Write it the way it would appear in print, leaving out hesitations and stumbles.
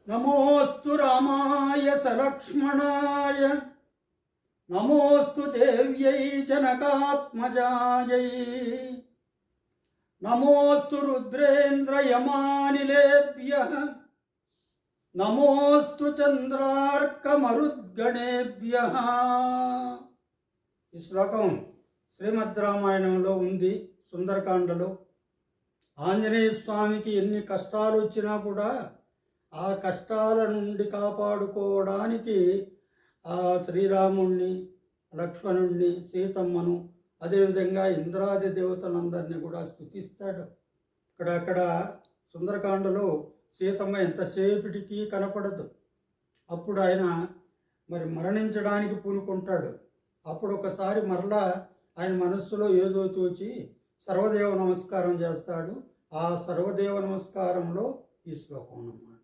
నమోస్తు రామాయ సలక్ష్మణాయ నమోస్తు దేవ్యై జనకాత్మజాయై నమోస్తు రుద్రేంద్రయమానిలేభ్యః నమోస్తు చంద్రార్కమరుద్గణేభ్యః. ఈ శ్లోకం శ్రీమద్ రామాయణంలో ఉంది. సుందరకాండలో ఆంజనేయ స్వామికి ఎన్ని కష్టాలు వచ్చినా కూడా ఆ కష్టాల నుండి కాపాడుకోవడానికి ఆ శ్రీరాముణ్ణి, లక్ష్మణుణ్ణి, సీతమ్మను, అదేవిధంగా ఇంద్రాది దేవతలందరినీ కూడా స్తుతిస్తాడు. అక్కడ సుందరకాండలో సీతమ్మ ఎంతసేపటికి కనపడదు. అప్పుడు ఆయన మరణించడానికి పూనుకుంటాడు. అప్పుడు ఒకసారి మరలా ఆయన మనస్సులో ఏదో తోచి సర్వదేవ నమస్కారం చేస్తాడు. ఆ సర్వదేవ నమస్కారంలో ఈ శ్లోకం అన్నమాట.